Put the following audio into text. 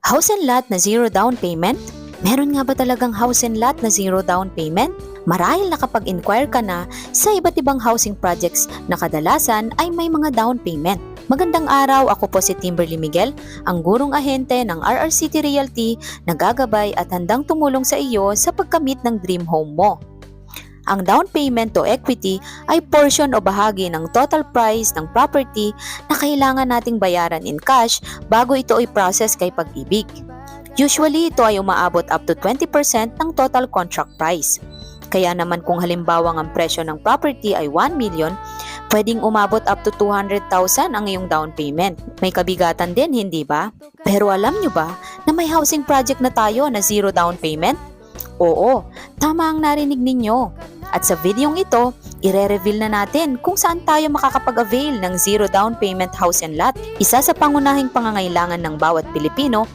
House and lot na zero down payment? Meron nga ba talagang house and lot na zero down payment? Marahil nakapag-inquire ka na sa iba't ibang housing projects na kadalasan ay may mga down payment. Magandang araw, ako po si Timberly Miguel, ang gurong ahente ng RRCT Realty na gagabay at handang tumulong sa iyo sa pagkamit ng dream home mo. Ang down payment o equity ay portion o bahagi ng total price ng property na kailangan nating bayaran in cash bago ito i-process kay Pag-ibig. Usually, ito ay umaabot up to 20% ng total contract price. Kaya naman kung halimbawa ang presyo ng property ay 1 million, pwedeng umabot up to 200,000 ang iyong down payment. May kabigatan din, hindi ba? Pero alam nyo ba na may housing project na tayo na zero down payment? Oo, tama ang narinig ninyo. At sa videong ito, ire-reveal na natin kung saan tayo makakapag-avail ng zero down payment house and lot. Isa sa pangunahing pangangailangan ng bawat Pilipino